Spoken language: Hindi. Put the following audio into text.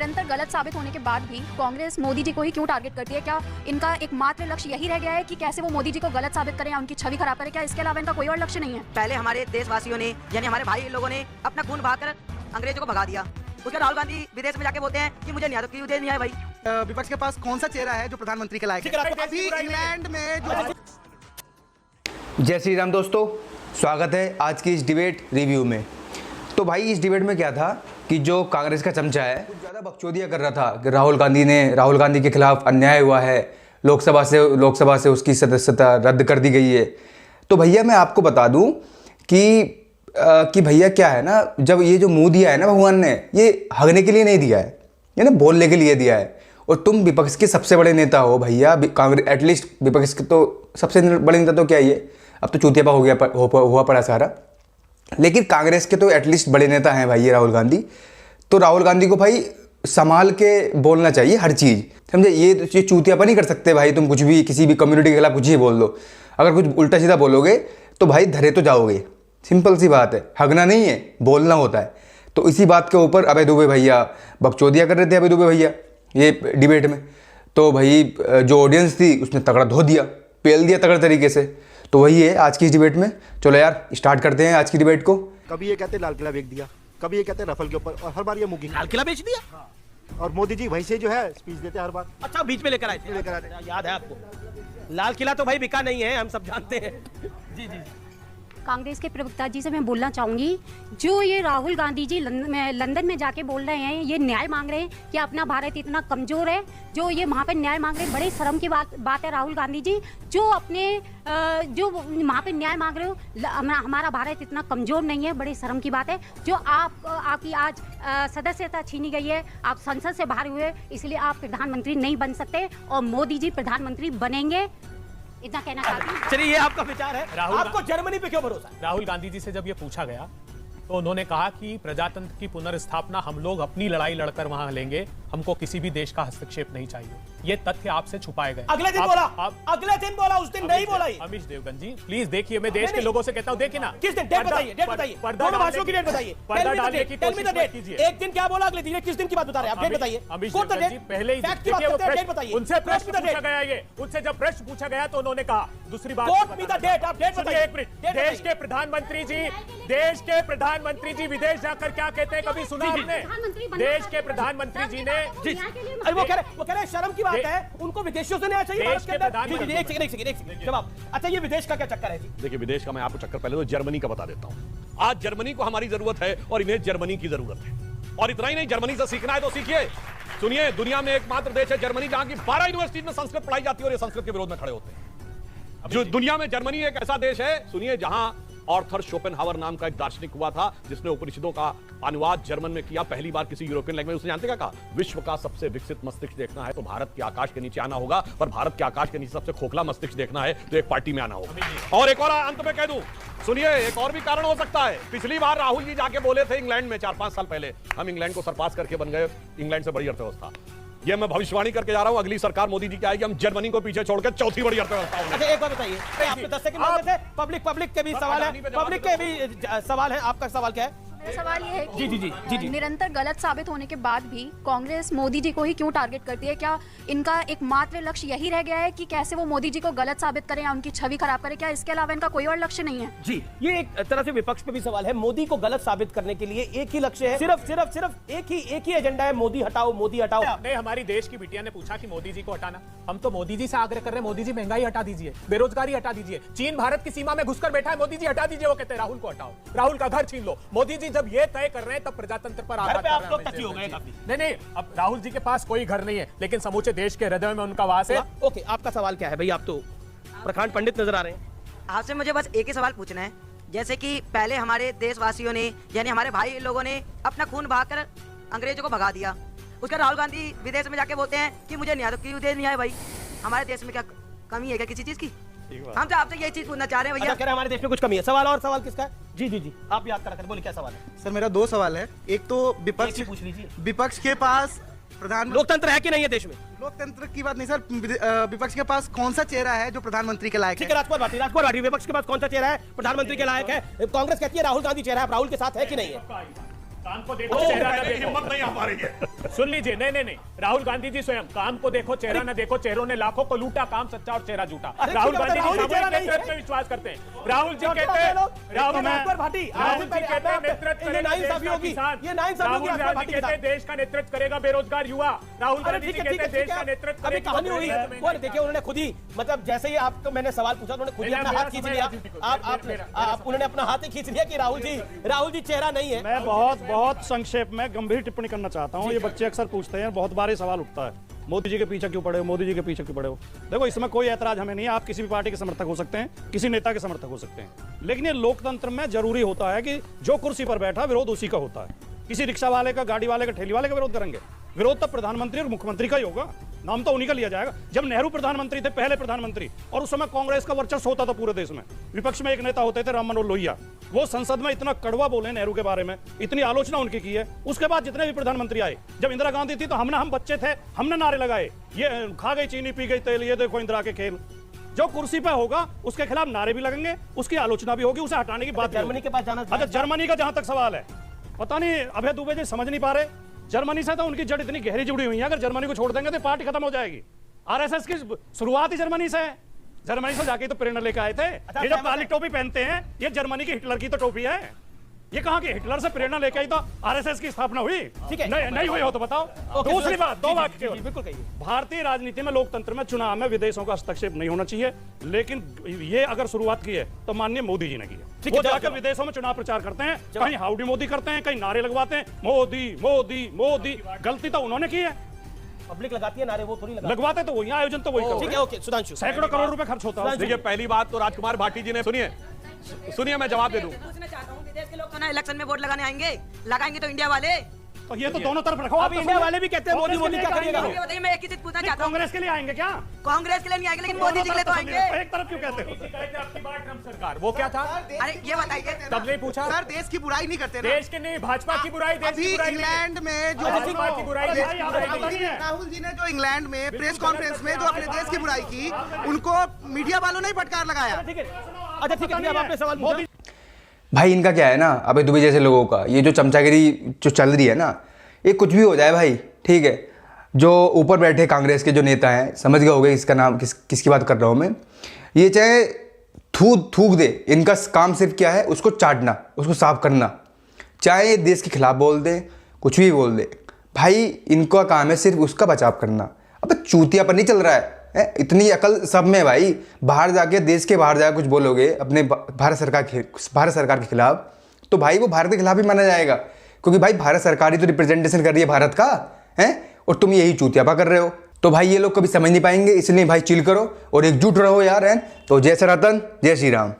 निरंतर गलत साबित होने के बाद भी कांग्रेस मोदी जी को ही क्यों टारगेट करती है? क्या इनका एकमात्र लक्ष्य यही रह गया है कि कैसे वो मोदी जी को गलत साबित करें या उनकी छवि खराब करें? क्या इसके अलावा इनका कोई और लक्ष्य नहीं है? पहले हमारे देशवासियों ने यानी हमारे भाई लोगों ने अपना खून बहाकर अंग्रेजों को भगा दिया। उसके राहुल गांधी विदेश में जाके बोलते हैं कि मुझे न्याय दो, क्यों नहीं आए भाई? विपक्ष के पास कौन सा चेहरा है जो प्रधानमंत्री के लायक है? अभी इंग्लैंड में जो जय श्री राम दोस्तों, स्वागत है आज की इस डिबेट रिव्यू में। तो भाई इस डिबेट में क्या था कि जो कांग्रेस का चमचा है कुछ ज़्यादा बकचोदियाँ कर रहा था कि राहुल गांधी के खिलाफ अन्याय हुआ है, लोकसभा से उसकी सदस्यता रद्द कर दी गई है। तो भैया मैं आपको बता दूं कि भैया क्या है ना, जब ये जो मुंह दिया है ना भगवान ने, ये हगने के लिए नहीं दिया है, ये ना बोलने के लिए दिया है। और तुम विपक्ष के सबसे बड़े नेता हो भैया, कांग्रेस एटलीस्ट विपक्ष के तो सबसे बड़े नेता तो क्या ये, अब तो चूतियापा हो गया हुआ पड़ा सारा, लेकिन कांग्रेस के तो एटलीस्ट बड़े नेता हैं भाई राहुल गांधी। तो राहुल गांधी को भाई संभाल के बोलना चाहिए हर चीज़, समझे? ये चूतियापा नहीं कर सकते भाई, तुम कुछ भी किसी भी कम्युनिटी के खिलाफ कुछ ही बोल दो। अगर कुछ उल्टा सीधा बोलोगे तो भाई धरे तो जाओगे, सिंपल सी बात है। हगना नहीं है, बोलना होता है। तो इसी बात के ऊपर अभय दुबे भैया बकचोदियाँ कर रहे थे, अभय दुबे भैया ये डिबेट में। तो भाई जो ऑडियंस थी उसने तगड़ा धो दिया, पेल दिया तगड़े तरीके से। तो वही है आज की इस डिबेट में। चलो यार स्टार्ट करते हैं आज की डिबेट को। कभी ये कहते लाल किला बेच दिया, कभी ये कहते रफल के ऊपर, और हर बार ये मुगी लाल किला बेच दिया। हाँ। और मोदी जी वहीं से जो है स्पीच देते हर बार। अच्छा, बीच में लेकर आए थे, याद है आपको? लाल किला तो भाई बिका नहीं है, हम सब जानते हैं। जी जी। कांग्रेस के प्रवक्ता जी से मैं बोलना चाहूँगी, जो ये राहुल गांधी जी लंदन में जाके बोल रहे हैं, ये न्याय मांग रहे हैं कि अपना भारत इतना कमज़ोर है, जो ये वहाँ पे न्याय मांग रहे हैं, बड़े शर्म की बात है राहुल गांधी जी, जो अपने जो वहाँ पे न्याय मांग रहे हो। हमारा भारत इतना कमज़ोर नहीं है, बड़े शर्म की बात है। जो आपकी आज सदस्यता छीनी गई है, आप संसद से बाहर हुए, इसलिए आप प्रधानमंत्री नहीं बन सकते और मोदी जी प्रधानमंत्री बनेंगे, इतना कहना चाहती हूँ। चलिए, ये आपका विचार है। आपको जर्मनी पे क्यों भरोसा है? राहुल गांधी जी से जब ये पूछा गया तो उन्होंने कहा कि प्रजातंत्र की पुनर्स्थापना हम लोग अपनी लड़ाई लड़कर वहां लेंगे, हमको किसी भी देश का हस्तक्षेप नहीं चाहिए। ये तथ्य आपसे छुपाए गए। अगले दिन बोला, अगले दिन बोला, उस दिन नहीं बोला। अमीश देवगन जी प्लीज देखिए, मैं देश के लोगों से कहता हूँ, देखिए ना किस दिन, डेट बताइए, डेट बताइए, दोनों भाषणों की डेट बताइए। पर्दा डालने की कोशिश मत कीजिए। एक दिन क्या बोला, अगले दिन किस दिन की बात बता रहे हैं आप? डेट बताइए। अमीश देवगन जी पहले ही डेट बताइए। उनसे प्रश्न पूछा गया, ये उनसे जब प्रश्न पूछा गया तो उन्होंने कहा दूसरी बात। कोर्ट में द डेट, आप डेट बताइए। एक मिनट, देश के प्रधानमंत्री जी विदेश जाकर क्या कहते हैं, कभी सुना आपने? देश के प्रधानमंत्री जी ने वो कह रहे शर्म की बात है, उनको विदेशियों से न्याय चाहिए। एक सेकंड जवाब। अच्छा, ये विदेश का क्या चक्कर है जी? देखिए, विदेश का मैं आपको चक्कर पहले तो जर्मनी का बता देता हूं। आज जर्मनी को हमारी जरूरत है और इन्हें जर्मनी की जरूरत है। और इतना ही नहीं, जर्मनी से सीखना है तो सीखिए। सुनिए, दुनिया में एकमात्र देश है जर्मनी जहां की 12 यूनिवर्सिटी में संस्कृत पढ़ाई जाती है और ये संस्कृत के विरोध में खड़े होते हैं। जो दुनिया में जर्मनी एक ऐसा देश है, सुनिए, जहां आर्थर शोपेनहावर नाम का एक दार्शनिक हुआ था जिसने उपनिषदों का अनुवाद जर्मन में किया पहली बार किसी यूरोपियन लैंग्वेज। उसने जानते क्या कहा? विश्व का सबसे विकसित मस्तिष्क देखना है तो भारत के आकाश के नीचे आना होगा, पर भारत के आकाश के नीचे सबसे खोखला मस्तिष्क देखना है तो एक पार्टी में आना होगा। और एक और अंत में कह दूं, सुनिए, एक और भी कारण हो सकता है। पिछली बार राहुल जी जाके बोले थे इंग्लैंड में 4-5 साल पहले, हम इंग्लैंड को सरपास करके बन गए इंग्लैंड से बड़ी अर्थव्यवस्था। ये मैं भविष्यवाणी करके जा रहा हूं, अगली सरकार मोदी जी की आएगी, हम जर्मनी को पीछे छोड़कर चौथी बड़ी अर्थव्यवस्था होगी। अच्छा, एक बात बताइए, आपके 10 सेकंड मांगते थे, पब्लिक के भी सवाल है, पब्लिक के भी सवाल है। आपका सवाल क्या है? मेरा सवाल ये है कि जी। निरंतर गलत साबित होने के बाद भी कांग्रेस मोदी जी को ही क्यों टारगेट करती है? क्या इनका एकमात्र लक्ष्य यही रह गया है कि कैसे वो मोदी जी को गलत साबित करें या उनकी छवि खराब करें? क्या इसके अलावा इनका कोई और लक्ष्य नहीं है? जी, ये एक तरह से विपक्ष पे भी सवाल है। मोदी को गलत साबित करने के लिए एक ही लक्ष्य है, सिर्फ एक ही एजेंडा है, मोदी हटाओ, मोदी हटाओ। नहीं, हमारी देश की बिटिया ने पूछा कि मोदी जी को हटाना, हम तो मोदी जी से आग्रह कर रहे हैं, मोदी जी महंगाई हटा दीजिए, बेरोजगारी हटा दीजिए, चीन भारत की सीमा में घुसकर बैठा है, मोदी जी हटा दीजिए। वो कहते हैं राहुल को हटाओ, राहुल का घर छीन लो। मोदी जी जब ये तय कर तब प्रजातंत्र पर आघात कर रहे हैं। आप लोग टची हो गए काफी। नहीं, अब राहुल जी के पास कोई घर नहीं है, लेकिन समूचे देश के हृदय में उनका वास है। ओके, आपका सवाल क्या है भाई? आप तो प्रखंड पंडित नजर आ रहे हैं। आपसे मुझे बस एक ही सवाल पूछना है, जैसे कि पहले हमारे देशवासियों ने यानी हमारे भाई लोगों ने अपना खून बहाकर अंग्रेजों को भगा दिया। उसका राहुल गांधी विदेश में जाके बोलते हैं कि मुझे न्याय दो, क्यों नहीं आए भाई? हमारे देश में क्या कमी है क्या किसी चीज की? हम तो आपसे यही चीज पूछना चाह रहे हैं भैया। कह रहे हैं हमारे देश में कुछ कमी है। सवाल और सवाल किसका है? जी, आप याद करा कर बोले, क्या सवाल है? सर मेरा 2 सवाल है। एक तो पूछ लीजिए। विपक्ष के पास प्रधानमंत्री, लोकतंत्र है कि नहीं है देश में? लोकतंत्र की बात नहीं सर, विपक्ष के पास कौन सा चेहरा है जो प्रधानमंत्री के लायक है? राजकुमार भाटी, विपक्ष के पास कौन सा चेहरा है प्रधानमंत्री के लायक है? कांग्रेस कहती है राहुल गांधी चेहरा है, राहुल के साथ है कि नहीं है? काम को देखो, चेहरा ना देखो। हिम्मत नहीं आ पा रही है। सुन लीजिए, नहीं, राहुल गांधी जी स्वयं काम को देखो, चेहरा ना देखो। चेहरों ने लाखों को लूटा, काम सच्चा और चेहरा झूठा। राहुल गांधी जी सामूहिक नेतृत्व में विश्वास करते हैं। राहुल जी कहते हैं राहुल जी कहते हैं नेतृत्व करेगा देश का किसान। राहुल गांधी कहते हैं देश का नेतृत्व करेगा बेरोजगार युवा। राहुल गांधी जी कहते हैं देश का नेतृत्व करेगा। कहानी हुई वो देखिए, उन्होंने खुद ही मतलब जैसे ही आपको मैंने सवाल पूछा उन्होंने खुद ही अपना हाथ खींच लिया। आप उन्होंने अपना हाथ ही खींच लिया कि राहुल जी चेहरा नहीं है। मैं बहुत संक्षेप में गंभीर टिप्पणी करना चाहता हूं। ये बच्चे अक्सर पूछते हैं, बहुत बार ये सवाल उठता है, मोदी जी के पीछे क्यों पड़े हो, मोदी जी के पीछे क्यों पड़े हो। देखो, इसमें कोई ऐतराज हमें नहीं है, आप किसी भी पार्टी के समर्थक हो सकते हैं, किसी नेता के समर्थक हो सकते हैं, लेकिन ये लोकतंत्र में जरूरी होता है कि जो कुर्सी पर बैठा विरोध उसी का होता है। किसी रिक्शा वाले का, गाड़ी वाले का, ठेली वाले का विरोध करेंगे? विरोध तो प्रधानमंत्री और मुख्यमंत्री का ही होगा, नाम तो उन्हीं का लिया जाएगा। जब नेहरू प्रधानमंत्री थे, पहले प्रधानमंत्री, और उस समय कांग्रेस का वर्चस्व होता था पूरे देश में, विपक्ष में एक नेता होते थे राम मनोहर लोहिया, वो संसद में इतना कड़वा बोले नेहरू के बारे में, इतनी आलोचना उनकी की है। उसके बाद जितने भी प्रधानमंत्री आए, जब इंदिरा गांधी थी तो हम बच्चे थे, हमने नारे लगाए, ये खा गई चीनी पी गई तेल, ये देखो इंदिरा के खेल। जो कुर्सी पे होगा उसके खिलाफ नारे भी लगेंगे, उसकी आलोचना भी होगी, उसे हटाने की बात। जर्मनी के पास जाना। अच्छा, जर्मनी का जहां तक सवाल है, पता नहीं अभय दुबे जी समझ नहीं पा रहे, जर्मनी से तो उनकी जड़ इतनी गहरी जुड़ी हुई है, अगर जर्मनी को छोड़ देंगे तो पार्टी खत्म हो जाएगी। आरएसएस की शुरुआत ही जर्मनी से है, जर्मनी से जाके तो प्रेरणा लेकर आए थे। ये जो काली टोपी पहनते हैं, ये जर्मनी की हिटलर की तो टोपी है। ये कहां की हिटलर से प्रेरणा लेकर आई तो आरएसएस की स्थापना हुई? ठीक है, नहीं हुई हो तो बताओ। दूसरी बात, दो बात केवल, बिल्कुल कहिए। भारतीय राजनीति में, लोकतंत्र में, चुनाव में विदेशों का हस्तक्षेप नहीं होना चाहिए, लेकिन ये अगर शुरुआत की है तो माननीय मोदी जी ने की है। वो जाकर विदेशों में चुनाव प्रचार करते हैं, कहीं हाउडी मोदी करते हैं, कहीं नारे लगवाते हैं, मोदी मोदी मोदी। गलती तो उन्होंने की है, पब्लिक लगाती है नारे, वो थोड़ी लगवाते तो वही, आयोजन तो वही। ठीक है, ओके सुधांशु। सैकड़ों करोड़ रुपए खर्च होता है। देखिए, पहली बात तो राजकुमार भाटी जी ने सुनिए, मैं जवाब दे दूं। पूछना चाहता हूं, विदेश के लोग तो ना इलेक्शन में वोट लगाने लगाएंगे तो इंडिया वाले। तो ये तो दोनों तरफ रखो। अभी इंडिया वाले भी कहते हैं मोदी क्या करिएगा। बताइए, मैं एक ही चीज पूछना चाहता हूं, कांग्रेस के लिए आएंगे क्या? कांग्रेस के लिए नहीं आएंगे, लेकिन मोदी जी के लिए तो आएंगे। एक तरफ क्यों कहते हो? आपकी बात ट्रम्प सरकार, वो क्या था? अरे ये बताइए, तब नहीं पूछा सर, देश की बुराई नहीं करते ना। देश के नहीं, भाजपा की बुराई, देश की बुराई। इंग्लैंड में जो भाजपा की बुराई, देश की बुराई। राहुल जी ने जो इंग्लैंड में प्रेस कॉन्फ्रेंस में जो अपने देश की बुराई की, उनको मीडिया वालों ने फटकार लगाया। ठीक है, अच्छा ठीक है, अब आपने सवाल पूछा। भाई इनका क्या है ना, अबे दुबे जैसे लोगों का ये जो चमचागिरी जो चल रही है ना, ये कुछ भी हो जाए भाई, ठीक है। जो ऊपर बैठे कांग्रेस के जो नेता हैं, समझ गए होंगे इसका नाम किसकी बात कर रहा हूँ मैं, ये चाहे थूक दे, इनका काम सिर्फ क्या है, उसको चाटना, उसको साफ करना, चाहे देश के खिलाफ बोल दे, कुछ भी बोल दे, भाई इनका काम है सिर्फ उसका बचाव करना। अब चूतिया पर नहीं चल रहा है, इतनी अकल सब में भाई। बाहर जाके, देश के बाहर जाके कुछ बोलोगे अपने भारत सरकार के खिलाफ, तो भाई वो भारत के खिलाफ ही माना जाएगा, क्योंकि भाई भारत सरकार ही तो रिप्रेजेंटेशन कर रही है भारत का, है, और तुम यही चूतियापा कर रहे हो। तो भाई ये लोग कभी समझ नहीं पाएंगे, इसलिए भाई चिल करो और एकजुट रहो यार, है। तो जय सनातन, जय श्री राम।